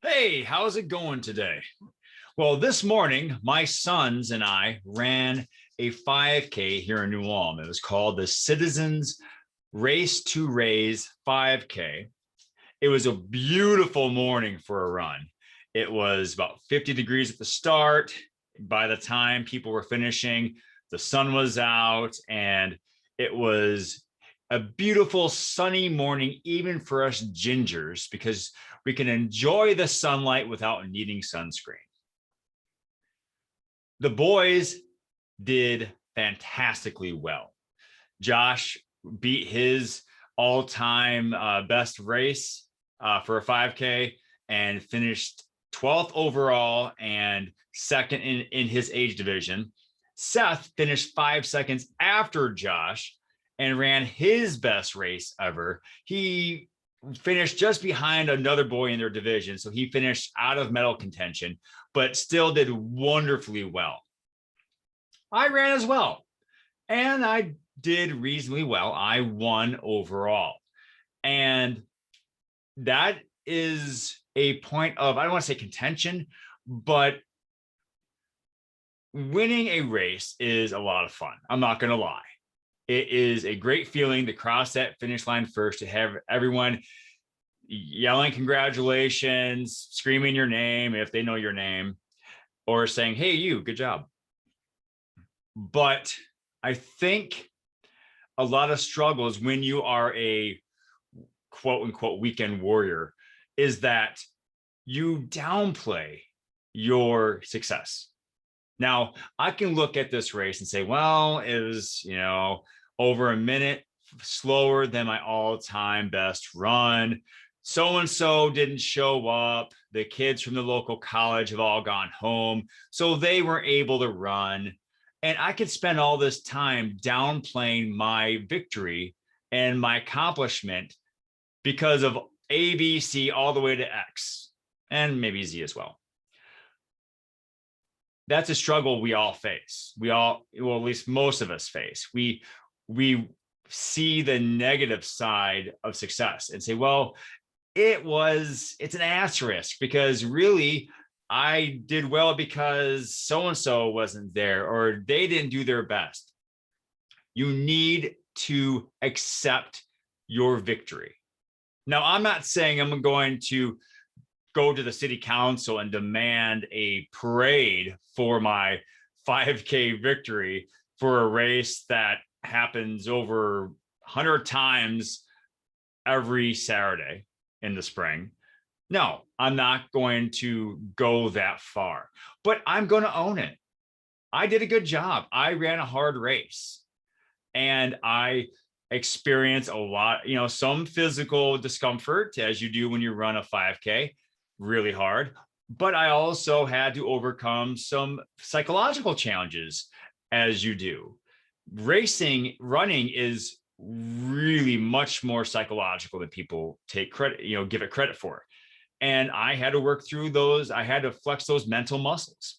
Hey, how's it going today? Well, this morning, my sons and I ran a 5K here in New Ulm. It was called the Citizens Race to Raise 5K. It was a beautiful morning for a run. It was about 50 degrees at the start. By the time people were finishing, the sun was out and it was a beautiful sunny morning, even for us gingers, because we can enjoy the sunlight without needing sunscreen. The boys did fantastically well. Josh beat his all-time best race for a 5K and finished 12th overall and second in his age division. Seth finished 5 seconds after Josh and ran his best race ever. He finished just behind another boy in their division, so he finished out of medal contention, but still did wonderfully well. I ran as well, and I did reasonably well. I won overall, and that is a point of, I don't want to say contention, but winning a race is a lot of fun. I'm not going to lie. It is a great feeling to cross that finish line first, to have everyone yelling congratulations, screaming your name if they know your name, or saying, hey, you, good job. But I think a lot of struggles when you are a quote unquote weekend warrior is that you downplay your success. Now, I can look at this race and say, well, it was, over a minute slower than my all-time best run. So-and-so didn't show up. The kids from the local college have all gone home, so they weren't able to run. And I could spend all this time downplaying my victory and my accomplishment because of A, B, C, all the way to X, and maybe Z as well. That's a struggle we all face. Well, at least most of us face. We see the negative side of success and say, well, it's an asterisk, because really I did well because so-and-so wasn't there, or they didn't do their best. You need to accept your victory. Now, I'm not saying I'm going to go to the city council and demand a parade for my 5K victory for a race that happens over 100 times every Saturday in the spring. No, I'm not going to go that far, but I'm going to own it. I did a good job. I ran a hard race and I experienced a lot, some physical discomfort, as you do when you run a 5K, really hard. But I also had to overcome some psychological challenges, as you do. Running is really much more psychological than people take credit, give it credit for. And I had to work through those. I had to flex those mental muscles.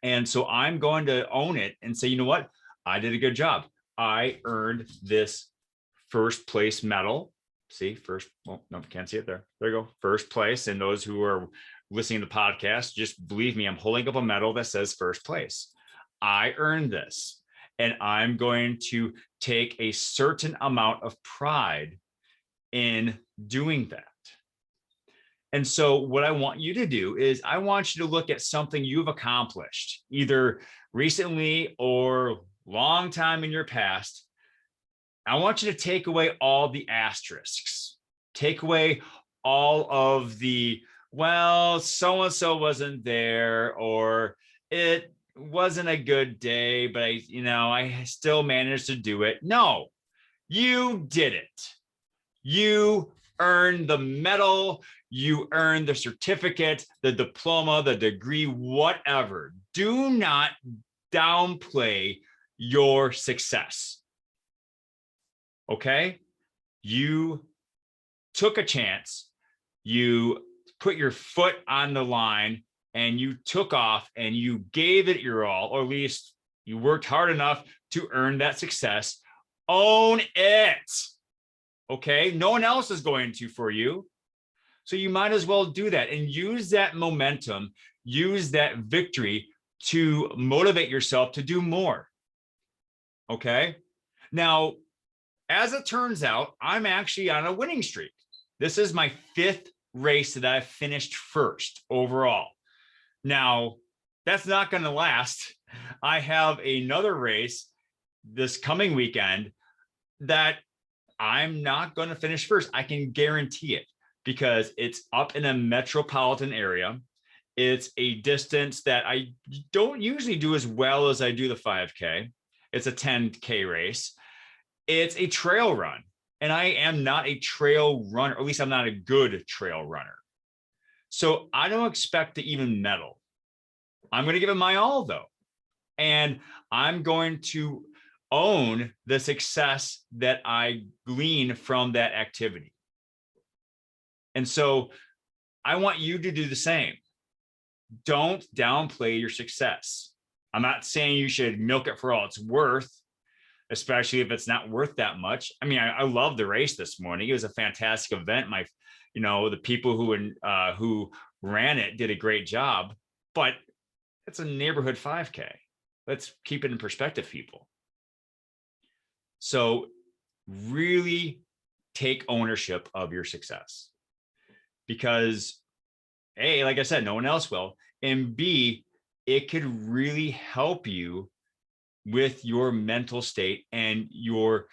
And so I'm going to own it and say, you know what? I did a good job. I earned this first place medal. See, first, well, no, can't see it there. There you go. First place. And those who are listening to the podcast, just believe me, I'm holding up a medal that says first place. I earned this. And I'm going to take a certain amount of pride in doing that. And so what I want you to do is I want you to look at something you've accomplished, either recently or long time in your past. I want you to take away all the asterisks, take away all of the, well, so-and-so wasn't there, or it wasn't a good day, but I still managed to do it. No, you did it. You earned the medal. You earned the certificate, the diploma, the degree, whatever. Do not downplay your success. Okay? You took a chance. You put your foot on the line and you took off and you gave it your all, or at least you worked hard enough to earn that success. Own it. Okay? No one else is going to for you. So you might as well do that and use that momentum, use that victory to motivate yourself to do more. Okay. Now, as it turns out, I'm actually on a winning streak. This is my 5th race that I've finished first overall. Now, that's not going to last. I have another race this coming weekend that I'm not going to finish first. I can guarantee it because it's up in a metropolitan area. It's a distance that I don't usually do as well as I do the 5K. It's a 10K race. It's a trail run. And I am not a trail runner, or at least I'm not a good trail runner. So I don't expect to even medal. I'm going to give it my all, though. And I'm going to own the success that I glean from that activity. And so I want you to do the same. Don't downplay your success. I'm not saying you should milk it for all it's worth, especially if it's not worth that much. I mean, I love the race this morning. It was a fantastic event. The people who ran it did a great job, but it's a neighborhood 5K. Let's keep it in perspective, people. So really take ownership of your success, because A, like I said, no one else will. And B, it could really help you with your mental state and your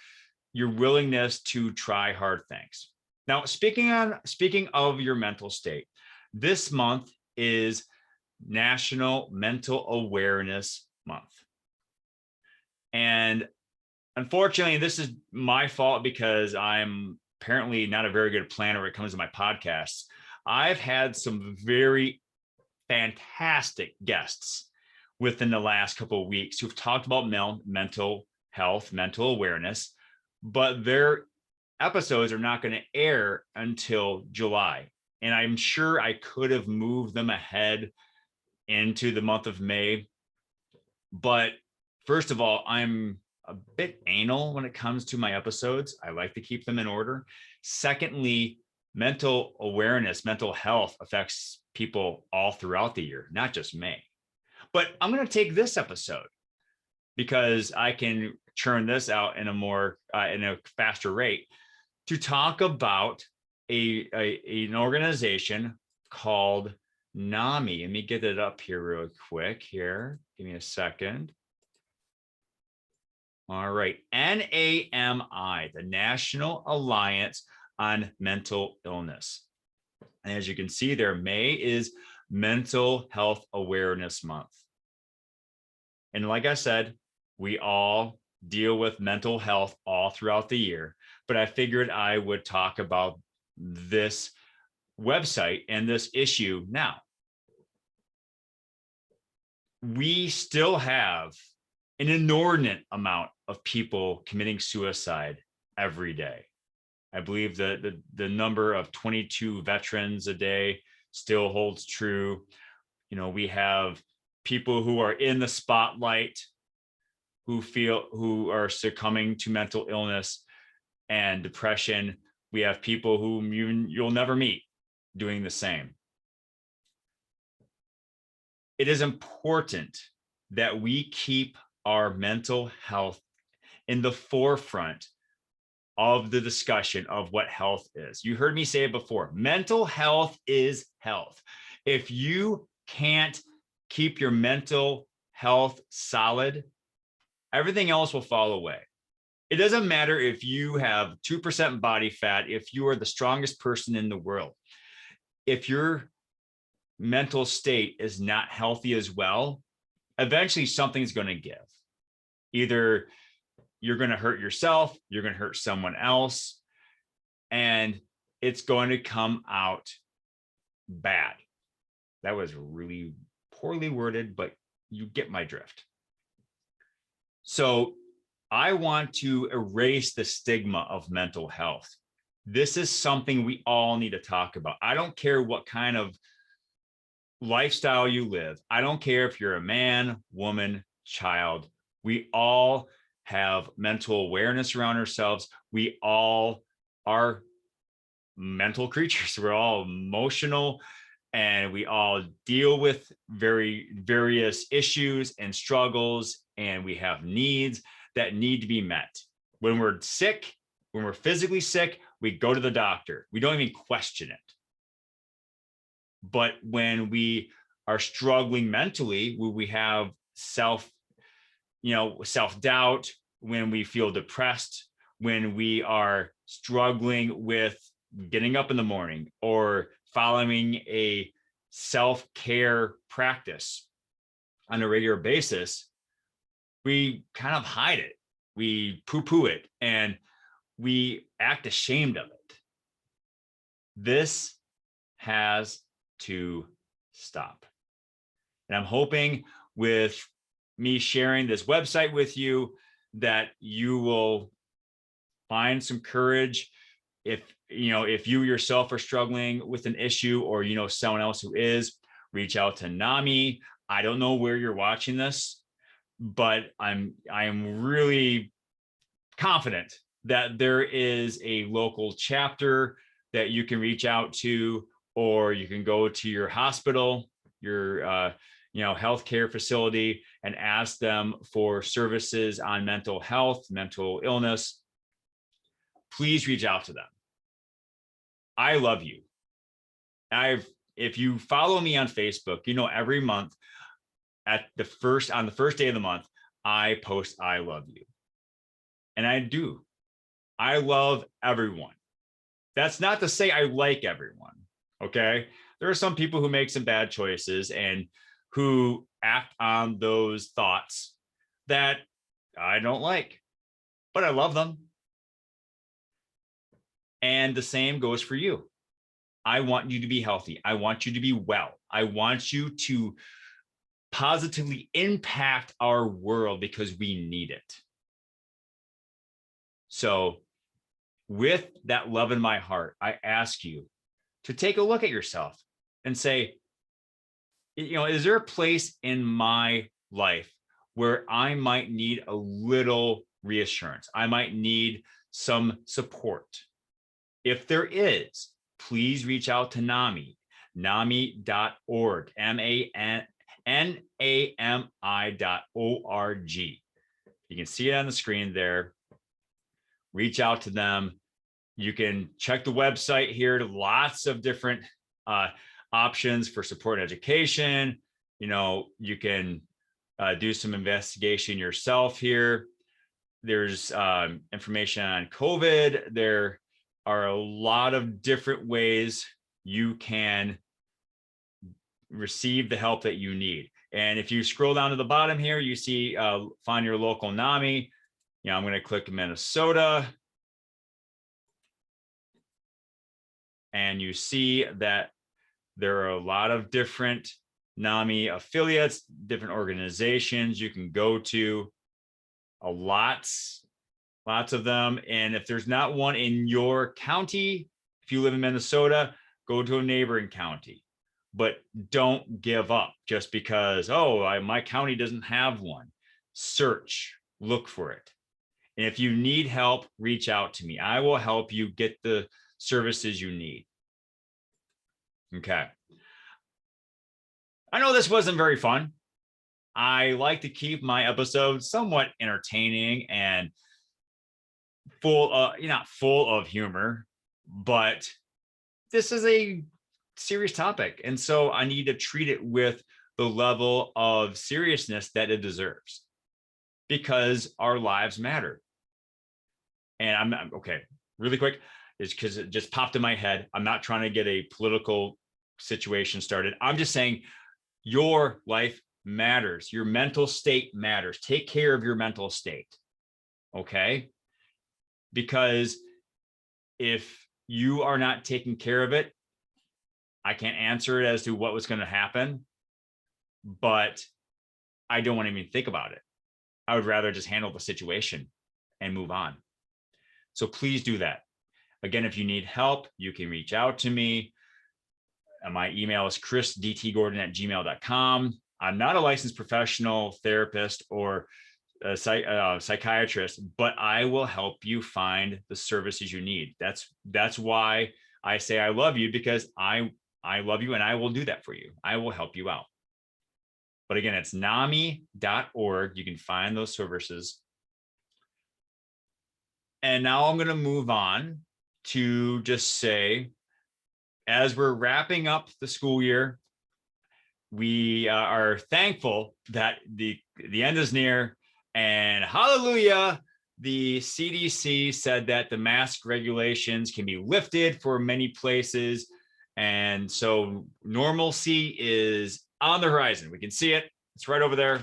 willingness to try hard things. Now, speaking of your mental state, this month is National Mental Awareness Month. And unfortunately, this is my fault because I'm apparently not a very good planner when it comes to my podcasts. I've had some very fantastic guests within the last couple of weeks who've talked about mental health, mental awareness, but their episodes are not going to air until July. And I'm sure I could have moved them ahead into the month of May. But first of all, I'm a bit anal when it comes to my episodes. I like to keep them in order. Secondly, mental awareness, mental health affects people all throughout the year, not just May. But I'm going to take this episode because I can churn this out in a faster rate to talk about an organization called NAMI. Let me get it up here real quick here. Give me a second. All right. NAMI, the National Alliance on Mental Illness. And as you can see there, May is Mental Health Awareness Month. And like I said, we all deal with mental health all throughout the year, but I figured I would talk about this website and this issue now. We still have an inordinate amount of people committing suicide every day. I believe the number of 22 veterans a day still holds true. We have people who are in the spotlight who are succumbing to mental illness and depression. We have people whom you'll never meet doing the same. It is important that we keep our mental health in the forefront of the discussion of what health is. You heard me say it before. Mental health is health. If you can't keep your mental health solid, everything else will fall away. It doesn't matter if you have 2% body fat, if you are the strongest person in the world. If your mental state is not healthy as well, eventually something's going to give. Either you're going to hurt yourself, you're going to hurt someone else, and it's going to come out bad. That was really poorly worded, but you get my drift. So I want to erase the stigma of mental health. This is something we all need to talk about. I don't care what kind of lifestyle you live. I don't care if you're a man, woman, child. We all have mental awareness around ourselves. We all are mental creatures. We're all emotional, and we all deal with various issues and struggles, and we have needs that need to be met. When we're sick, when we're physically sick, we go to the doctor. We don't even question it. But when we are struggling mentally, when we have self-doubt, when we feel depressed, when we are struggling with getting up in the morning or following a self-care practice on a regular basis, we kind of hide it. We poo-poo it, and we act ashamed of it. This has to stop. And I'm hoping with me sharing this website with you that you will find some courage. If you yourself are struggling with an issue, or someone else who is, reach out to NAMI. I don't know where you're watching this, but I am really confident that there is a local chapter that you can reach out to, or you can go to your hospital, your healthcare facility, and ask them for services on mental health, mental illness. Please reach out to them. I love you. If you follow me on Facebook, every month on the first day of the month, I post I love you. And I do. I love everyone. That's not to say I like everyone. Okay. There are some people who make some bad choices and who act on those thoughts that I don't like, but I love them. And the same goes for you. I want you to be healthy. I want you to be well. I want you to positively impact our world because we need it. So with that love in my heart, I ask you to take a look at yourself and say, is there a place in my life where I might need a little reassurance? I might need some support. If there is, please reach out to NAMI, nami.org, NAMI.org. You can see it on the screen there. Reach out to them. You can check the website here. Lots of different options for support and education. You can do some investigation yourself here. There's information on COVID. There are a lot of different ways you can receive the help that you need. And if you scroll down to the bottom here, you see find your local NAMI. I'm going to click Minnesota. And you see that there are a lot of different NAMI affiliates, different organizations you can go to, lots of them. And if there's not one in your county, if you live in Minnesota, go to a neighboring county. But don't give up just because, my county doesn't have one. Search, look for it. And if you need help, reach out to me. I will help you get the services you need. Okay. I know this wasn't very fun. I like to keep my episodes somewhat entertaining and not full of humor, but this is a serious topic. And so I need to treat it with the level of seriousness that it deserves, because our lives matter. And I'm not, okay, really quick, is because it just popped in my head. I'm not trying to get a political situation started. I'm just saying your life matters. Your mental state matters. Take care of your mental state. Okay? Because if you are not taking care of it, I can't answer it as to what was going to happen, but I don't want to even think about it. I would rather just handle the situation and move on. So please do that. Again, if you need help, you can reach out to me. My email is chrisdtgordon@gmail.com. I'm not a licensed professional therapist or a psychiatrist, but I will help you find the services you need. That's why I say I love you because I love you and I will do that for you. I will help you out. But again, it's NAMI.org. You can find those services. And now I'm going to move on to just say, as we're wrapping up the school year, we are thankful that the end is near, and hallelujah, the CDC said that the mask regulations can be lifted for many places. And so normalcy is on the horizon. We can see it. It's right over there.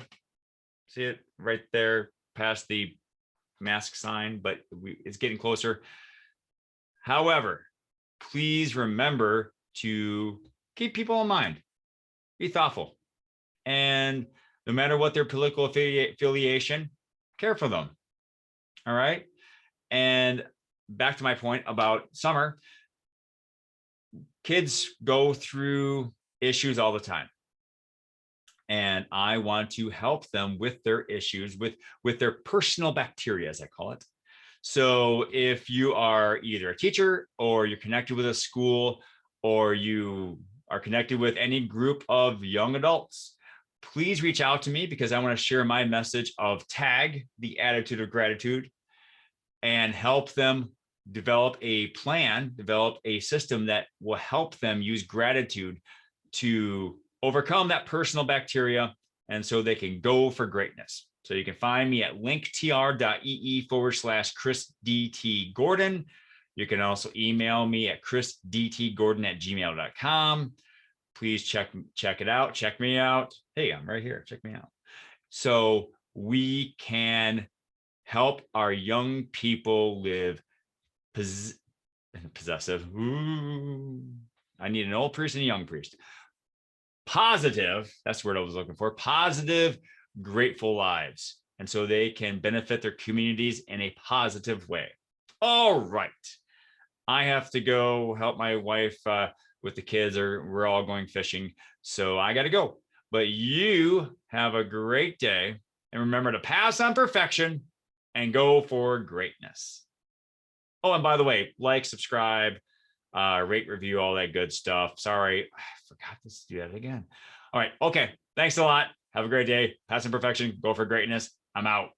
See it right there past the mask sign, but it's getting closer. However, please remember to keep people in mind. Be thoughtful. And no matter what their political affiliation, care for them. All right. And back to my point about summer, kids go through issues all the time. And I want to help them with their issues, with their personal bacteria, as I call it. So if you are either a teacher or you're connected with a school or you are connected with any group of young adults, please reach out to me because I want to share my message of TAG, the attitude of gratitude, and help them develop a plan, develop a system that will help them use gratitude to overcome that personal bacteria, and so they can go for greatness. So you can find me at linktr.ee/Chris DT Gordon. You can also email me at chrisdtgordon@gmail.com. Please check it out. Check me out. Hey, I'm right here. Check me out. So we can help our young people live possessive. Ooh, I need an old priest and a young priest. Positive, that's the word I was looking for, positive, grateful lives. And so they can benefit their communities in a positive way. All right. I have to go help my wife with the kids, or we're all going fishing. So I got to go. But you have a great day. And remember to pass on perfection and go for greatness. Oh, and by the way, like, subscribe, rate, review, all that good stuff. Sorry, I forgot to do that again. All right. Okay. Thanks a lot. Have a great day. Pass on perfection. Go for greatness. I'm out.